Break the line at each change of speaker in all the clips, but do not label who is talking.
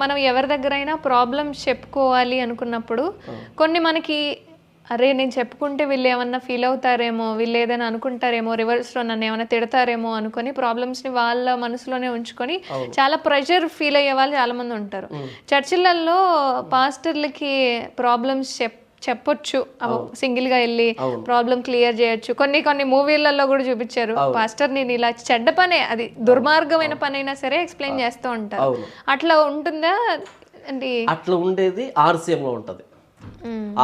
మనం ఎవరి దగ్గరైనా ప్రాబ్లమ్స్ చెప్పుకోవాలి అనుకున్నప్పుడు కొన్ని మనకి అరే నేను చెప్పుకుంటే వీళ్ళు ఏమన్నా ఫీల్ అవుతారేమో, వీళ్ళు ఏదైనా అనుకుంటారేమో, రివర్స్లో నన్ను ఏమైనా తిడతారేమో అనుకొని ప్రాబ్లమ్స్ని వాళ్ళ మనసులోనే ఉంచుకొని చాలా ప్రెషర్ ఫీల్ అయ్యే వాళ్ళు చాలామంది ఉంటారు. చర్చిలలో పాస్టర్లకి ప్రాబ్లమ్స్ చెప్పొచ్చు, సింగిల్ గా వెళ్ళి ప్రాబ్లం క్లియర్ చేయొచ్చు. కొన్ని మూవీలలో కూడా చూపించారు పాస్టర్ నేను ఇలా చెడ్డ పనే, అది దుర్మార్గమైన పని అయినా సరే ఎక్స్ప్లెయిన్ చేస్తూ ఉంటారు. అట్లా ఉంటుందా అండి?
అట్లా ఉండేది ఆర్సీఎంలో ఉంటుంది.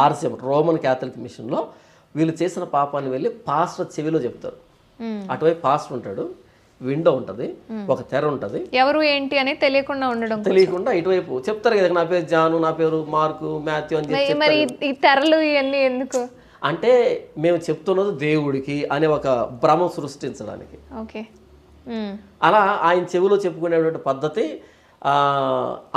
ఆర్సీఎం రోమన్ క్యాథలిక్ మిషన్లో వీళ్ళు చేసిన పాపాన్ని వెళ్ళి పాస్టర్ చెవిలో చెప్తారు. అటువైపు పాస్టర్ ఉంటాడు, విండో ఉంటుంది, ఒక తెర ఉంటుంది,
ఎవరు ఏంటి అనేది తెలియకుండా
ఇటువైపు చెప్తారు కదా, నా పేరు జాను, నా పేరు మార్కు, మాథ్యూ అని చెప్పి.
మరి ఈ తెరలు ఇవన్నీ ఎందుకు
అంటే మేము చెప్తున్నది దేవుడికి అనే ఒక భ్రమ సృష్టించడానికి.
ఓకే,
అలా ఆయన చెవిలో చెప్పుకునేటువంటి పద్ధతి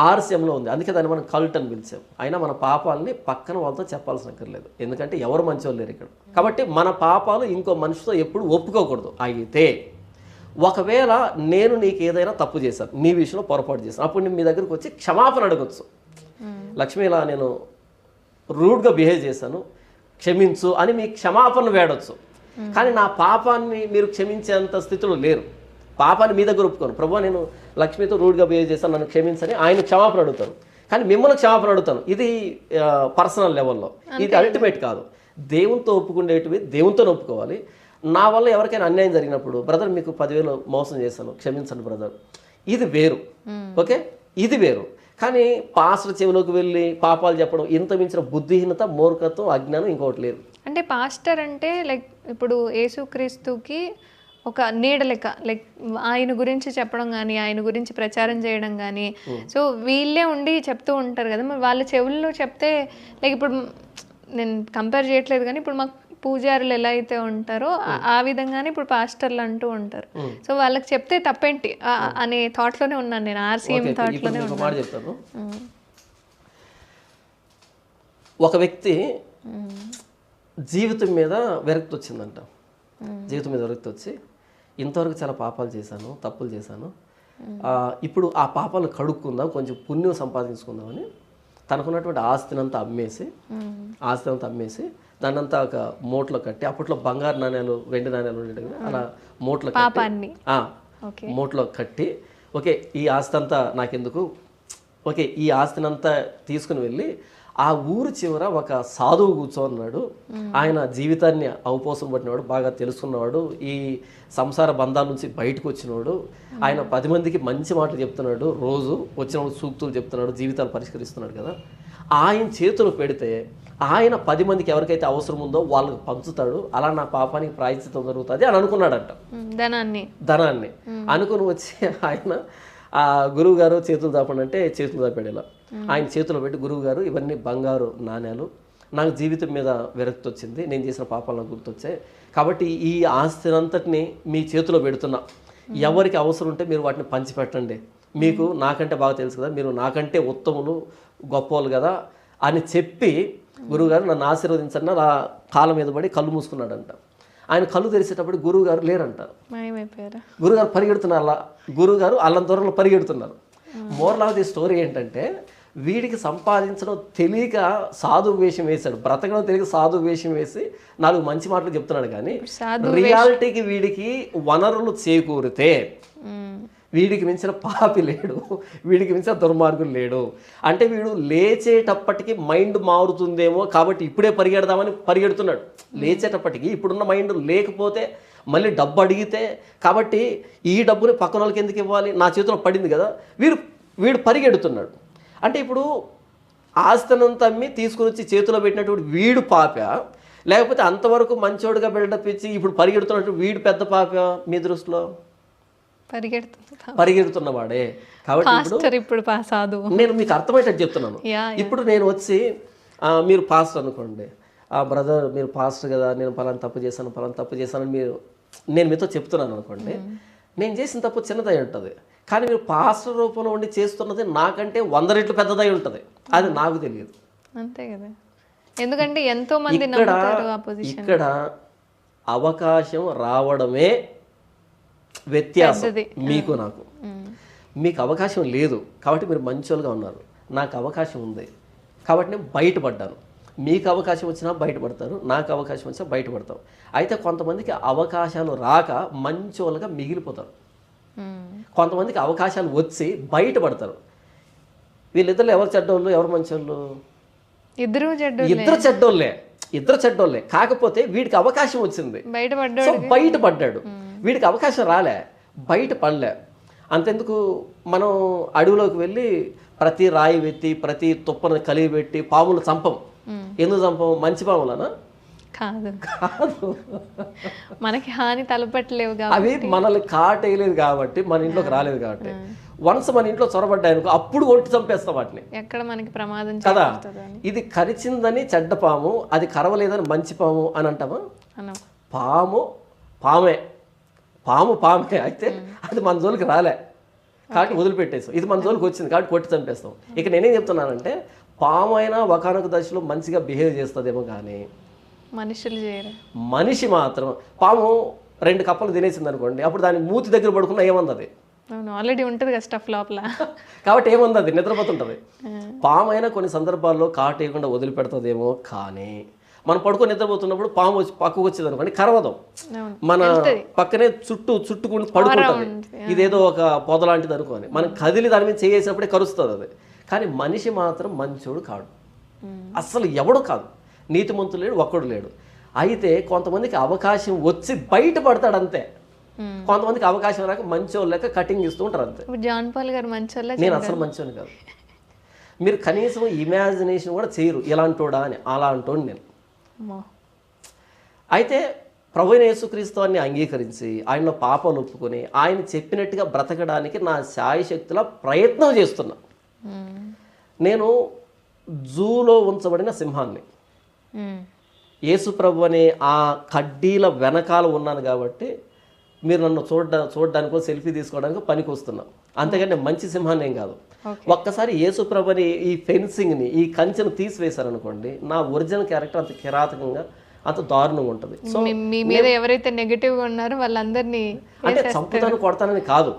ఆర్సీఎంలో ఉంది. అందుకే దాన్ని మనం కల్ట్ అని పిలిచాం. అయినా మన పాపాలని పక్కన వాళ్ళతో చెప్పాల్సిన అక్కర్లేదు, ఎందుకంటే ఎవరు మంచివాళ్ళు లేరు ఇక్కడ. కాబట్టి మన పాపాలు ఇంకో మనిషితో ఎప్పుడు ఒప్పుకోకూడదు. అయితే ఒకవేళ నేను నీకు ఏదైనా తప్పు చేశాను, నీ విషయంలో పొరపాటు చేశాను, అప్పుడు నేను మీ దగ్గరకు వచ్చి క్షమాపణ అడగచ్చు. లక్ష్మి ఇలా నేను రూడ్గా బిహేవ్ చేశాను, క్షమించు అని మీ క్షమాపణ వేడొచ్చు. కానీ నా పాపాన్ని మీరు క్షమించేంత స్థితిలో లేరు. పాపాన్ని మీ దగ్గర ఒప్పుకోను, ప్రభు నేను లక్ష్మితో రూడ్గా బిహేవ్ చేశాను, నన్ను క్షమించని ఆయన క్షమాపణ అడుగుతాను. కానీ మిమ్మల్ని క్షమాపణ అడుగుతాను, ఇది పర్సనల్ లెవెల్లో, ఇది అల్టిమేట్ కాదు. దేవునితో ఒప్పుకునేటివి దేవునితో ఒప్పుకోవాలి. నా వల్ల ఎవరికైనా అన్యాయం జరిగినప్పుడు, బ్రదర్ మీకు 10,000 మోసం చేశాను, క్షమించండి బ్రదర్, ఇది వేరు. ఓకే, ఇది వేరు. కానీ పాస్టర్ చెవిలోకి వెళ్ళి పాపాలు చెప్పడం, ఇంత మించిన బుద్ధిహీనత, మూర్ఖత్వం, అజ్ఞానం ఇంకోటి లేదు.
అంటే పాస్టర్ అంటే లైక్ ఇప్పుడు యేసుక్రీస్తుకి ఒక నీడ లెక్క, లైక్ ఆయన గురించి చెప్పడం కానీ, ఆయన గురించి ప్రచారం చేయడం కానీ, సో వీళ్ళే ఉండి చెప్తూ ఉంటారు కదా. మరి వాళ్ళ చెవుల్లో చెప్తే లైక్ ఇప్పుడు నేను కంపేర్ చేయట్లేదు కానీ ఇప్పుడు మాకు పూజారులు ఎలా అయితే ఉంటారో ఆ విధంగానే ఇప్పుడు పాస్టర్లు అంటూ ఉంటారు. సో వాళ్ళకి చెప్తే తప్పేంటి అనే థాట్లోనే ఉన్నాను నేను, ఆర్సీఎం థాట్లోనే ఉన్నాను.
ఒక వ్యక్తి జీవితం మీద విరక్తి వచ్చిందంట. జీవితం మీద విరక్తి వచ్చి ఇంతవరకు చాలా పాపాలు చేశాను, తప్పులు చేశాను, ఇప్పుడు ఆ పాపాలు కడుక్కుందాం, కొంచెం పుణ్యం సంపాదించుకుందామని తనకున్నటువంటి ఆస్తినంతా అమ్మేసి దాన్నంతా ఒక మూటలో కట్టి, అప్పట్లో బంగారు నాణ్యాలు, వెండి నాణ్యాలు ఉండేవి కదా, అలా మూటలో మూటలో కట్టి, ఓకే ఈ ఆస్తి అంతా నాకెందుకు, ఓకే ఈ ఆస్తినంతా తీసుకుని వెళ్ళి ఆ ఊరు చివర ఒక సాధువు కూర్చోన్నాడు. ఆయన జీవితాన్ని అవపోసం పట్టినవాడు, బాగా తెలుసుకున్నవాడు, ఈ సంసార బంధాల నుంచి బయటకు వచ్చినవాడు. ఆయన 10 మందికి మంచి మాటలు చెప్తున్నాడు, రోజు వచ్చినప్పుడు సూక్తులు చెప్తున్నాడు, జీవితాలు పరిష్కరిస్తున్నాడు కదా. ఆయన చేతులు పెడితే ఆయన 10 మందికి ఎవరికైతే అవసరం ఉందో వాళ్ళకి పంచుతాడు, అలా నా పాపానికి ప్రాయశ్చిత్తం జరుగుతుంది అని అనుకున్నాడంట. ధనాన్ని అనుకుని వచ్చి ఆయన ఆ గురువు గారు చేతులు దాపండి అంటే చేతులు దాపాడు. ఇలా ఆయన చేతిలో పెట్టి, గురువు గారు ఇవన్నీ బంగారు నాణ్యాలు, నాకు జీవితం మీద విరక్తి వచ్చింది, నేను చేసిన పాపాలు నాకు గుర్తొచ్చాయి, కాబట్టి ఈ ఆస్తినంతటిని మీ చేతిలో పెడుతున్నా, ఎవరికి అవసరం ఉంటే మీరు వాటిని పంచిపెట్టండి, మీకు నాకంటే బాగా తెలుసు కదా, మీరు నాకంటే ఉత్తములు గొప్పవాళ్ళు కదా అని చెప్పి గురువుగారు నన్ను ఆశీర్వదించండి నా కాళ్ళ మీద పడి కళ్ళు మూసుకున్నాడంట. ఆయన కళ్ళు తెరిచేటప్పుడు గురువుగారు లేరంట. గురువుగారు పరిగెడుతున్నారు, గురువుగారు అల్లం దూరంలో పరిగెడుతున్నారు. మోరల్ ఆఫ్ ది స్టోరీ ఏంటంటే, వీడికి సంపాదించడం తెలియక సాధు వేషం వేశాడు, బ్రతకడం తెలియక సాధు వేషం వేసి 4 మంచి మాటలు చెప్తున్నాడు. కానీ రియాలిటీకి వీడికి వనరులు చేకూరితే వీడికి మించిన పాపి లేడు, వీడికి మించిన దుర్మార్గులు లేడు. అంటే వీడు లేచేటప్పటికి మైండ్ మారుతుందేమో కాబట్టి ఇప్పుడే పరిగెడదామని పరిగెడుతున్నాడు. లేచేటప్పటికి ఇప్పుడున్న మైండ్ లేకపోతే మళ్ళీ డబ్బు అడిగితే, కాబట్టి ఈ డబ్బుని పక్కన వాళ్ళకి ఎందుకు ఇవ్వాలి, నా చేతిలో పడింది కదా, వీడు పరిగెడుతున్నాడు. అంటే ఇప్పుడు ఆస్తినంతా అమ్మి తీసుకుని వచ్చి చేతిలో పెట్టినటువంటి వీడు పాప, లేకపోతే అంతవరకు మంచోడుగా బిల్డప్ ఇచ్చి ఇప్పుడు పరిగెడుతున్నట్టు వీడు పెద్ద పాప మీ దృష్టిలో? పరిగెడుతున్నవాడే. కాబట్టి ఇప్పుడు నేను మీకు అర్థమయ్యేటట్టు చెప్తున్నాను. ఇప్పుడు నేను వచ్చి మీరు పాస్టర్ అనుకోండి, బ్రదర్ మీరు పాస్టర్ కదా, నేను పలానా తప్పు చేశాను నేను మీతో చెప్తున్నాను అనుకోండి, నేను చేసిన తప్పు చిన్నదై ఉంటుంది, కానీ మీరు పాస్టర్ రూపంలో ఉండి చేస్తున్నది నాకంటే 100 రెట్లు పెద్దదై ఉంటుంది, అది నాకు తెలియదు.
అంతే కదా, ఎందుకంటే ఎంతో మంది
ఇక్కడ అవకాశం రావడమే వ్యత్యాసం మీకు నాకు. మీకు అవకాశం లేదు కాబట్టి మీరు మంచోళ్ళుగా ఉన్నారు, నాకు అవకాశం ఉంది కాబట్టి నేను బయటపడ్డాను. మీకు అవకాశం వచ్చినా బయటపడతారు, నాకు అవకాశం వచ్చినా బయటపడతాం. అయితే కొంతమందికి అవకాశాలు రాక మంచోళ్ళుగా మిగిలిపోతారు, కొంతమందికి అవకాశాలు వచ్చి బయటపడతారు. వీళ్ళిద్దరు ఎవరు చెడ్డోళ్ళు ఎవరు మంచోళ్ళు?
ఇద్దరు
ఇద్దరు చెడ్డోళ్ళే. కాకపోతే వీడికి అవకాశం వచ్చింది, సో బయటపడ్డాడు. వీడికి అవకాశం రాలే, బయటపడలే. అంతెందుకు, మనం అడవిలోకి వెళ్ళి ప్రతి రాయి వెత్తి ప్రతి తుప్పను కలిగి పెట్టి పాములు చంపం. ఎందుకు చంపం? మంచి పాములనా?
కాదు, మనకి హాని తలపెట్టలేవు,
అవి మనల్ని కాటేయలేదు కాబట్టి, మన ఇంట్లోకి రాలేదు కాబట్టి. వన్స్ మన ఇంట్లో చొరబడ్డాయనుకో అప్పుడు కొట్టి చంపేస్తాం వాటిని,
ఎక్కడ మనకి ప్రమాదం
కదా. ఇది కరిచిందని చెడ్డ పాము, అది కరవలేదని మంచి పాము అని అంటామా? పాము పామే అయితే అది మన జోలికి రాలే కాబట్టి వదిలిపెట్టేస్తాం. ఇది మన జోలికి వచ్చింది కాబట్టి కొట్టి చంపేస్తాం. ఇక నేనేం చెప్తున్నానంటే, పాము అయినా ఒకనొక దశలో మంచిగా బిహేవ్ చేస్తుందేమో కానీ
మనుషులు చేయరు.
మనిషి మాత్రం, పాము 2 కప్పలు తినేసింది అనుకోండి, అప్పుడు దాని మూతి దగ్గర పడుకున్నా ఏమంది?
ఆల్రెడీ ఉంటుంది కదా స్టఫ్ లోపల,
కాబట్టి ఏమంది? అది నిద్రపోతుంటుంది. పాము అయినా కొన్ని సందర్భాల్లో కాటేయకుండా వదిలిపెడుతుందేమో కానీ మనం పడుకొని నిద్రపోతున్నప్పుడు పాము వచ్చి పక్కకు వచ్చేది అనుకోండి, కరవదు, మన పక్కనే చుట్టుకుని పడుకుంటుంది. ఇదేదో ఒక పొద లాంటిది అనుకోని మనం కదిలి దాని మీద చేసినప్పుడే కరుస్తుంది అది. కానీ మనిషి మాత్రం మంచోడు కాడు, అస్సలు ఎవడు కాదు. నీతిమంతుడు లేడు, ఒక్కడు లేడు. అయితే కొంతమందికి అవకాశం వచ్చి బయటపడతాడు అంతే, కొంతమందికి అవకాశం రాక మంచోళ్ళు లెక్క కటింగ్ ఇస్తూ ఉంటారు అంతే.
జాన్ పాల్ గారు మంచోళ్ళ?
నేను అసలు మంచోని కాదు. మీరు కనీసం ఇమాజినేషన్ కూడా చేయరు ఇలాంటోడా అని. అలా అంటోండి నేను. అయితే ప్రభువైన యేసుక్రీస్తు అని అంగీకరించి ఆయనలో పాపాలు ఒప్పుకొని ఆయన చెప్పినట్టుగా బ్రతకడానికి నా శాయశక్తుల ప్రయత్నం చేస్తున్నా. నేను జూలో ఉంచబడిన సింహాన్ని, యేసు ప్రభు అనే ఆ కడ్డీల వెనకాల ఉన్నాను కాబట్టి మీరు నన్ను చూడడానికో సెల్ఫీ తీసుకోవడానికి పనికి వస్తున్నా, అంతేగాని నేను మంచి సింహాన్ని ఏం కాదు. ఒక్కసారి యేసు ప్రభు అని ఈ ఫెన్సింగ్ని, ఈ కంచెను తీసివేశారనుకోండి, నా ఒరిజినల్ క్యారెక్టర్ అంత కిరాతకంగా, అంత దారుణంగా ఉంటుంది. సో
మీ మీద ఎవరైతే నెగిటివ్గా ఉన్నారో వాళ్ళందరినీ
అంటే చంపుతాను కొడతానని కాదు,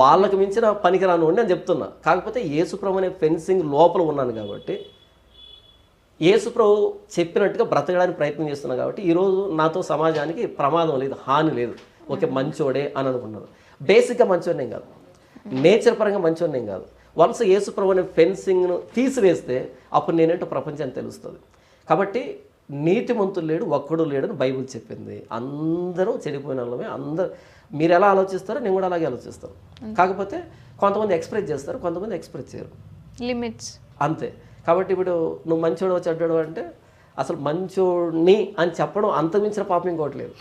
వాళ్ళకి మించిన పనికిరాను అని నేను చెప్తున్నా. కాకపోతే యేసు ప్రభు అనే ఫెన్సింగ్ లోపల ఉన్నాను కాబట్టి, యేసు ప్రభు చెప్పినట్టుగా బ్రతకడానికి ప్రయత్నం చేస్తున్నా కాబట్టి ఈరోజు నాతో సమాజానికి ప్రమాదం లేదు, హాని లేదు. ఓకే, మంచోడే అని అనుకున్నారు. బేసిక్గా మంచోడేం కాదు, నేచర్ పరంగా మంచోడేం కాదు. వన్స్ యేసు ప్రభు అనే ఫెన్సింగ్ను తీసివేస్తే అప్పుడు నేనేంటో ప్రపంచానికి తెలుస్తుంది. కాబట్టి నీతిమంతులు లేడు, ఒక్కడు లేడని బైబిల్ చెప్పింది. అందరూ చెడిపోయిన వాళ్ళమే. అందరూ మీరు ఎలా ఆలోచిస్తారో నేను కూడా అలాగే ఆలోచిస్తాను. కాకపోతే కొంతమంది ఎక్స్ప్రెస్ చేస్తారు, కొంతమంది ఎక్స్ప్రెస్ చేయరు,
లిమిట్స్
అంతే. కాబట్టి ఇప్పుడు నువ్వు మంచోడు చెడ్డాడు అంటే అసలు మంచోడిని అని చెప్పడం అంతమించిన పాపం ఇంకోటి లేదు.